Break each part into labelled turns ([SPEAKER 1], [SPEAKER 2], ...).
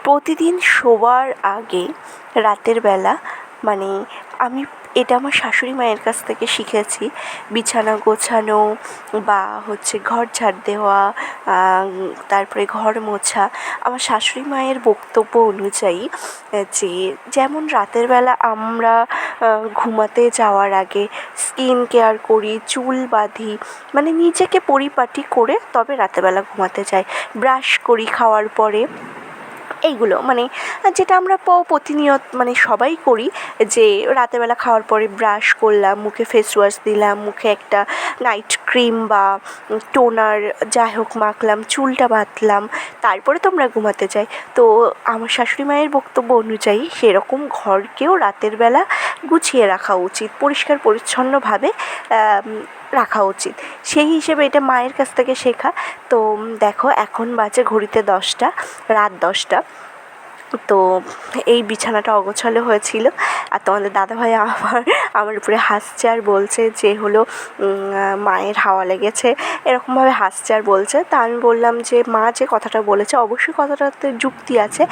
[SPEAKER 1] প্রতিদিন শোবার আগে রাতের বেলা মানে এটা আমার শাশুড়ি মায়ের কাছ থেকে শিখেছি। বিছানা গোছানো বা ঘর ঝাড় দেওয়া, তারপরে ঘর মোছা। আমার শাশুড়ি মায়ের বক্তব্য অনুযায়ী যে যেমন রাতের বেলা আমরা ঘুমাতে যাওয়ার আগে স্কিন কেয়ার করি, চুল বাঁধি, মানে নিজেকে পরিপাটি করে তবে রাতেরবেলা ঘুমাতে যাই। ব্রাশ করি খাওয়ার পরে, এইগুলো যেটা আমরা প্রতিনিয়ত সবাই করি, যে রাতেরবেলা খাওয়ার পরে ব্রাশ করলাম, মুখে ফেস ওয়াশ দিলাম, মুখে একটা নাইট ক্রিম বা টোনার যাই হোক মাখলাম, চুলটা বাঁধলাম, তারপরে তো আমরা ঘুমাতে যাই। তো আমার শাশুড়ি মায়ের বক্তব্য অনুযায়ী সেরকম ঘরকেও রাতের বেলা গুছিয়ে রাখা উচিত, পরিষ্কার পরিচ্ছন্নভাবে রাখা উচিত। সেই হিসেবে এটা মায়ের কাছ থেকে শেখা। তো দেখো এখন বাজে ঘড়িতে 10টা, রাত 10টা। তো এই বিছানাটা অগোছালো হয়েছিল, আর তোমাদের দাদাভাই আমার উপরে হাসছে আর বলছে যে মায়ের হাওয়া লেগেছে, এরকমভাবে হাসছে আর বলছে। তা আমি বললাম যে মা যে কথাটা বলেছে অবশ্যই কথাটাতে যুক্তি আছে।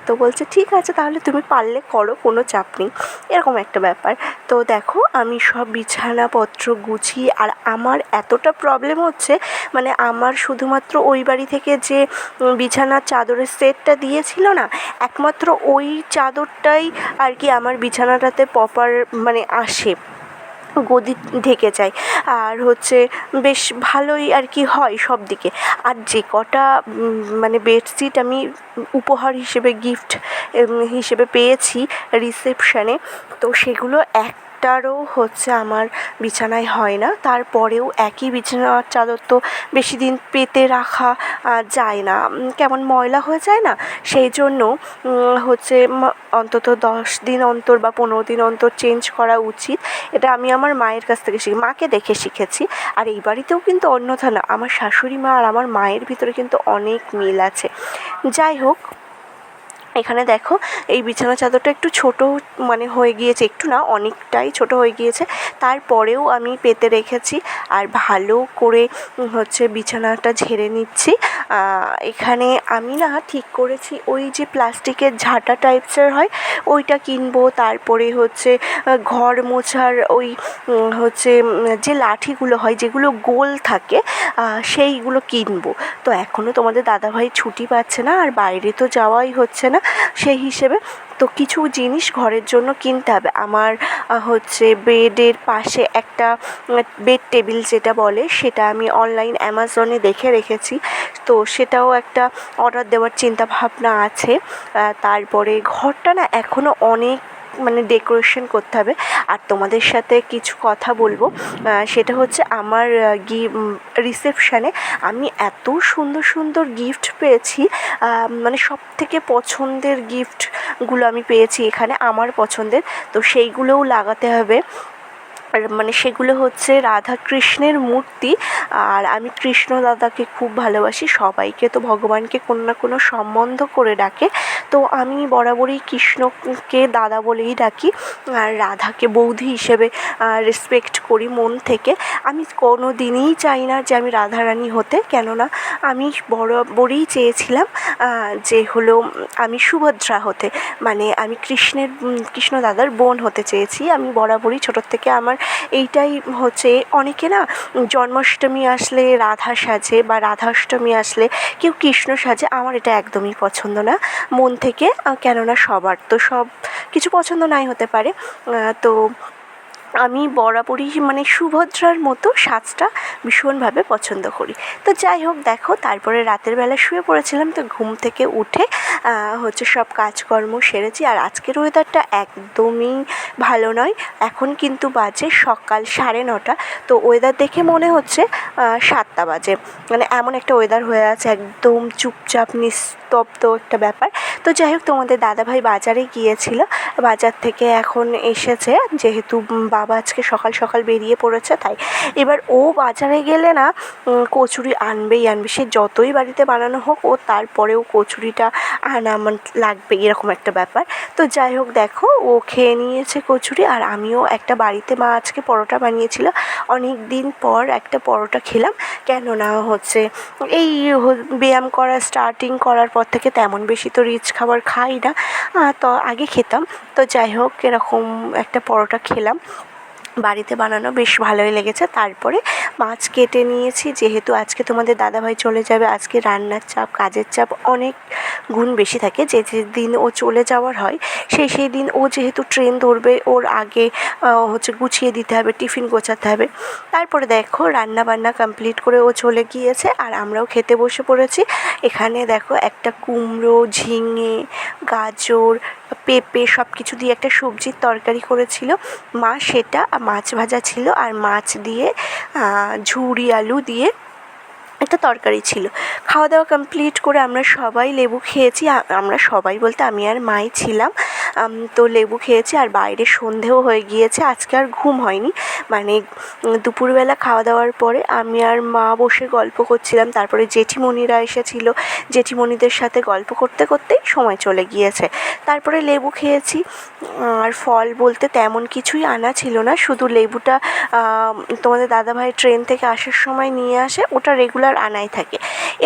[SPEAKER 1] তো বলছে ঠিক আছে তাহলে তুমি পারলে করো, কোনো চাপ নেই, এরকম একটা ব্যাপার। তো দেখো আমি সব বিছানাপত্র গুছিয়ে, আর আমার এতটা প্রবলেম হচ্ছে, আমার শুধুমাত্র ওই বাড়ি থেকে যে বিছানার চাদরের সেটটা দিয়েছিল না, একমাত্র ওই চাদরটাই আর কি আমার বিছানাটাতে প্রপার আসে, গদি ঢেকে যায়, আর বেশ ভালোই আর কি হয় সব দিকে। আর যে কটা বেডশিট আমি উপহার হিসেবে গিফট হিসেবে পেয়েছি রিসেপশানে, তো সেগুলো একটারও আমার বিছানায় হয় না। তারপরেও একই বিছানার চাদর তো বেশি দিন পেতে রাখা যায় না, কেমন ময়লা হয়ে যায় না, সেই জন্য অন্তত 10 দিন অন্তর বা 15 দিন অন্তর চেঞ্জ করা উচিত। এটা আমি আমার মায়ের কাছ থেকে মাকে দেখে শিখেছি। আর এই বাড়িতেও কিন্তু অন্যথা না, আমার শাশুড়ি মা আর আমার মায়ের ভিতরে কিন্তু অনেক মিল আছে। যাই হোক, এখানে দেখো এই বিছানা চাদরটা একটু ছোটো হয়ে গিয়েছে, একটু না অনেকটাই ছোটো হয়ে গিয়েছে, তারপরেও আমি পেতে রেখেছি আর ভালো করে বিছানাটা ঝেড়ে নিচ্ছি। এখানে আমি না ঠিক করেছি ওই যে প্লাস্টিকের ঝাঁটা টাইপসের হয় ওইটা কিনবো, তারপরে ঘর মোছার ওই যে লাঠিগুলো হয় যেগুলো গোল থাকে সেইগুলো কিনবো। তো এখনও তোমাদের দাদাভাই ছুটি পাচ্ছে না, আর বাইরে তো যাওয়াই হচ্ছে না, সেই হিসেবে তো কিছু জিনিস ঘরের জন্য কিনতে হবে। আমার বেডের পাশে একটা বেড টেবিল যেটা বলে, সেটা আমি অনলাইন অ্যামাজনে দেখে রেখেছি, তো সেটাও একটা অর্ডার দেওয়ার চিন্তা ভাবনা আছে। তারপরে ঘরটা না এখনও অনেক ডেকোরেশন করতে হবে। আর তোমাদের সাথে কিছু কথা বলবো, সেটা আমার রিসেপশানে আমি এত সুন্দর সুন্দর গিফট পেয়েছি, সবথেকে পছন্দের গিফটগুলো আমি পেয়েছি এখানে আমার পছন্দের, তো সেইগুলোও লাগাতে হবে। আর সেগুলো রাধা কৃষ্ণের মূর্তি, আর আমি কৃষ্ণ দাদাকে খুব ভালোবাসি। সবাইকে তো ভগবানকে কোনো না কোনো সম্বন্ধ করে ডাকে, তো আমি বরাবরই কৃষ্ণকে দাদা বলেই ডাকি, আর রাধাকে বৌদি হিসেবে রেসপেক্ট করি মন থেকে। আমি কোনো দিনই চাই না যে আমি রাধারানী হতে, কেননা আমি বরাবরই চেয়েছিলাম যে আমি সুভদ্রা হতে, আমি কৃষ্ণ দাদার বোন হতে চেয়েছি। আমি বরাবরই ছোটোর থেকে আমার এইটাই অনেকে না জন্মাষ্টমী আসলে রাধা সাজে বা রাধাষ্টমী আসলে কেউ কৃষ্ণ সাজে, আমার এটা একদমই পছন্দ না মন থেকে, কেননা সবার তো সব কিছু পছন্দ নাই হতে পারে। তো আমি বরাবরই সুভদ্রার মতো সাজটা ভীষণভাবে পছন্দ করি। তো যাই হোক, দেখো তারপরে রাতের বেলা শুয়ে পড়েছিলাম, তো ঘুম থেকে উঠে সব কাজকর্ম সেরেছি। আর আজকের ওয়েদারটা একদমই ভালো নয়, এখন কিন্তু বাজে সকাল 9:30। তো ওয়েদার দেখে মনে হচ্ছে 7টা বাজে, এমন একটা ওয়েদার হয়ে আছে, একদম চুপচাপ নিস্তব্ধ একটা ব্যাপার। তো যাই হোক, তোমাদের দাদাভাই বাজারে গিয়েছিল, বাজার থেকে এখন এসেছে, যেহেতু বাবা আজকে সকাল সকাল বেরিয়ে পড়েছে, তাই এবার ও বাজারে গেলে না কচুরি আনবেই আনবে, সে যতই বাড়িতে বানানো হোক ও তারপরেও কচুরিটা আনা লাগবে, এরকম একটা ব্যাপার। তো যাই হোক, দেখো ও খেয়ে নিয়েছে কচুরি, আর আমিও একটা বাড়িতে মা আজকে পরোটা বানিয়েছিল, অনেক দিন পর একটা পরোটা খেলাম। কেননা এই ব্যায়াম করা স্টার্টিং করার পর থেকে তেমন বেশি তো রিচ খাবার খাই না, তো আগে খেতাম। তো যাই হোক, এরকম একটা পরোটা খেলাম, বাড়িতে বানানো, বেশ ভালোই লেগেছে। তারপরে মাছ কেটে নিয়েছি, যেহেতু আজকে তোমাদের দাদাভাই চলে যাবে, আজকে রান্নার চাপ, কাজের চাপ অনেক গুণ বেশি থাকে। যে দিন ও চলে যাওয়ার হয় সেই দিন ও যেহেতু ট্রেন ধরবে, ওর আগে গুছিয়ে দিতে হবে, টিফিন গোছাতে হবে। তারপরে দেখো রান্না বান্না কমপ্লিট করে ও চলে গিয়েছে, আর আমরাও খেতে বসে পড়েছি। এখানে দেখো একটা কুমড়ো, ঝিঙে, গাজর, পেঁপে সব কিছু দিয়ে একটা সবজির তরকারি করেছিল মা, সেটা মাছ ভাজা ছিল, আর মাছ দিয়ে ঝুরি আলু দিয়ে একটা তরকারি ছিল। খাওয়া দাওয়া কমপ্লিট করে আমরা সবাই লেবু খেয়েছি। আমরা সবাই বলতে আমি আর মাই ছিলাম। তো লেবু খেয়েছি, আর বাইরে সন্ধেও হয়ে গিয়েছে। আজকে আর ঘুম হয়নি, মানে দুপুরবেলা খাওয়া দাওয়ার পরে আমি আর মা বসে গল্প করছিলাম। তারপরে জেঠিমণিরা এসেছিল, জেঠিমণিদের সাথে গল্প করতে করতেই সময় চলে গিয়েছে। তারপরে লেবু খেয়েছি। আর ফল বলতে তেমন কিছুই আনা ছিল না, শুধু লেবুটা তোমাদের দাদাভাই ট্রেন থেকে আসার সময় নিয়ে আসে, ওটা রেগুলার আনাই থাকে।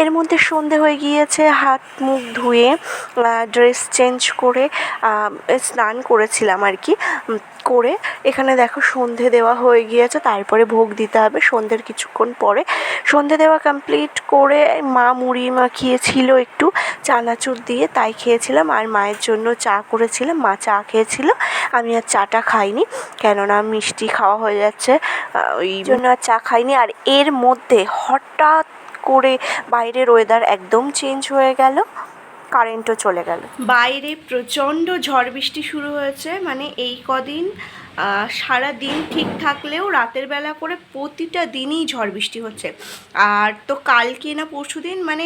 [SPEAKER 1] এর মধ্যে সন্ধে হয়ে গিয়েছে, হাত মুখ ধুয়ে ড্রেস চেঞ্জ করে স্নান করেছিলাম আর কি, করে এখানে দেখো সন্ধে দেওয়া হয়ে গিয়েছে। তারপরে ভোগ দিতে হবে সন্ধ্যের কিছুক্ষণ পরে। সন্ধে দেওয়া কমপ্লিট করে মা মুড়ি মাখিয়েছিল একটু চানাচুর দিয়ে, তাই খেয়েছিলাম। আর মায়ের জন্য চা করেছিলাম, মা চা খেয়েছিল, আমি আর চাটা খাইনি, কেননা মিষ্টি খাওয়া হয়ে যাচ্ছে, ওই জন্য আর চা খাইনি। আর এর মধ্যে হঠাৎ করে বাইরের ওয়েদার একদম চেঞ্জ হয়ে গেল, কারেন্টও চলে গেল। বাইরে প্রচণ্ড ঝড় বৃষ্টি শুরু হয়েছে, মানে এই কদিন সারা দিন ঠিক থাকলেও রাতের বেলা করে প্রতিটা দিনই ঝড় বৃষ্টি হচ্ছে। আর তো কালকে না পরশু দিন মানে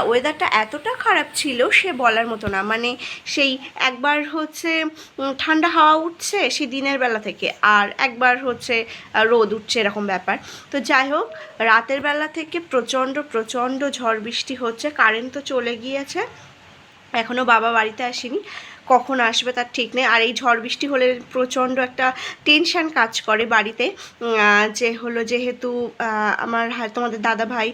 [SPEAKER 1] ওয়েদারটা এতটা খারাপ ছিল সে বলার মতো না, মানে সেই একবার ঠান্ডা হাওয়া উঠছে সেই দিনের বেলা থেকে, আর একবার রোদ উঠছে, এরকম ব্যাপার। তো যাই হোক, রাতের বেলা থেকে প্রচণ্ড ঝড় বৃষ্টি হচ্ছে। কারেন্ট তো চলে গিয়েছে, এখনও বাবা বাড়িতে আসেনি, কখন আসবে তার ঠিক নেই। আর এই ঝড় বৃষ্টি হলে প্রচণ্ড একটা টেনশান কাজ করে বাড়িতে, যেহেতু আমার তোমাদের দাদা ভাই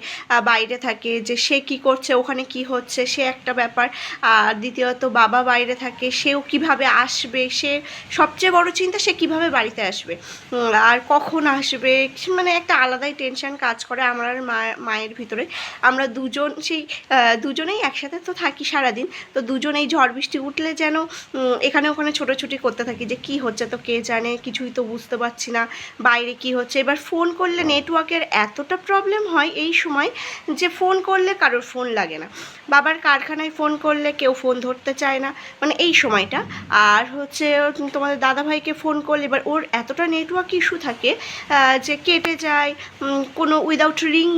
[SPEAKER 1] বাইরে থাকে, যে সে কি করছে, ওখানে কি হচ্ছে, সে একটা ব্যাপার। আর দ্বিতীয়ত বাবা বাইরে থাকে, সেও কিভাবে আসবে, সে সবচেয়ে বড় চিন্তা, সে কিভাবে বাড়িতে আসবে আর কখন আসবে, মানে একটা আলাদাই টেনশান কাজ করে আমার আর মায়ের ভিতরে। আমরা দুজনেই একসাথে তো থাকি সারাদিন, তো দুজনেই ঝড় বৃষ্টি উঠলে যেন এখানে ওখানে ছোটাছুটি করতে থাকি, যে কি হচ্ছে তো কে জানে, কিছুই তো বুঝতে পারছি না বাইরে কি হচ্ছে। এবার ফোন করলে নেটওয়ার্কের এতটা প্রবলেম হয় এই সময়, যে ফোন করলে কারোর ফোন লাগে না, বাবার কারখানায় ফোন করলে কেউ ফোন ধরতে চায় না, মানে এই সময়টা। আর তোমাদের দাদাভাইকে ফোন করলে এবার ওর এতটা নেটওয়ার্ক ইস্যু থাকে যে কেটে যায়, কোনো উইদাউট রিং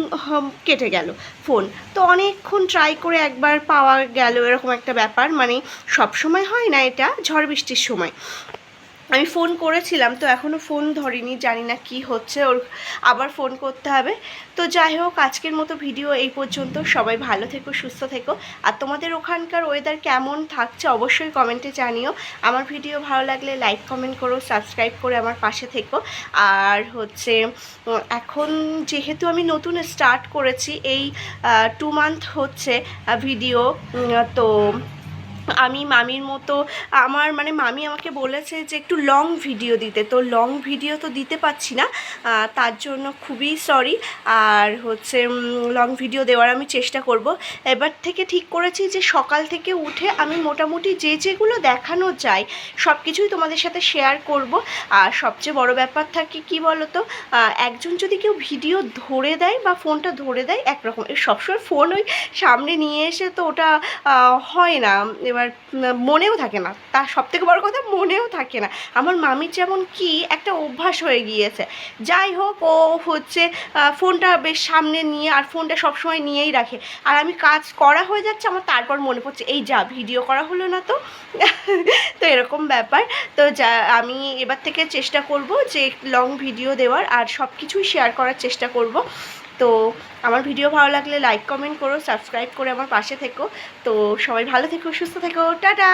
[SPEAKER 1] কেটে গেল ফোন, তো অনেকক্ষণ ট্রাই করে একবার পাওয়া গেল, এরকম একটা ব্যাপার। মানে সব সময় হয় না এটা, ঝড় বৃষ্টির সময় আমি ফোন করেছিলাম, তো এখনও ফোন ধরিনি, জানি না কি হচ্ছে, ওর আবার ফোন করতে হবে। তো যাই হোক, আজকের মতো ভিডিও এই পর্যন্ত। সবাই ভালো থেকো, সুস্থ থেকো। আর তোমাদের ওখানকার ওয়েদার কেমন থাকছে অবশ্যই কমেন্টে জানিও। আমার ভিডিও ভালো লাগলে লাইক কমেন্ট করো, সাবস্ক্রাইব করে আমার পাশে থেকো। আর এখন যেহেতু আমি নতুন স্টার্ট করেছি, এই 2 মান্থ হচ্ছে ভিডিও, তো আমি মামির মতো মামি আমাকে বলেছে যে একটু লং ভিডিও দিতে, তো লং ভিডিও তো দিতে পারছি না, তার জন্য খুবই সরি। আর লং ভিডিও দেওয়ার আমি চেষ্টা করব। এবার থেকে ঠিক করেছি যে সকাল থেকে উঠে আমি মোটামুটি যেগুলো দেখানো যায় সব কিছুই তোমাদের সাথে শেয়ার করব। আর সবচেয়ে বড় ব্যাপার থাকে কি বলো তো, একজন যদি কেউ ভিডিও ধরে দেয় বা ফোনটা ধরে দেয় একরকম, সবসময় ফোন ওই সামনে নিয়ে এসে তো ওটা হয় না, এবার মনেও থাকে না, তার সবথেকে বড় কথা মনেও থাকে না। আমার মামির যেমন কি একটা অভ্যাস হয়ে গিয়েছে, যাই হোক ও ফোনটা বেশ সামনে নিয়ে, আর ফোনটা সবসময় নিয়েই রাখে, আর আমি কাজ করা হয়ে যাচ্ছে আমার, তারপর মনে পড়ছে এই যা ভিডিও করা হলো না তো তো এরকম ব্যাপার। তো আমি এবার থেকে চেষ্টা করব যে লং ভিডিও দেওয়ার, আর সব কিছুই শেয়ার করার চেষ্টা করব। তো আমার ভিডিও ভালো লাগলে লাইক কমেন্ট করো, সাবস্ক্রাইব করে আমার পাশে থেকো। তো সবাই ভালো থেকো, সুস্থ থেকো, টাটা।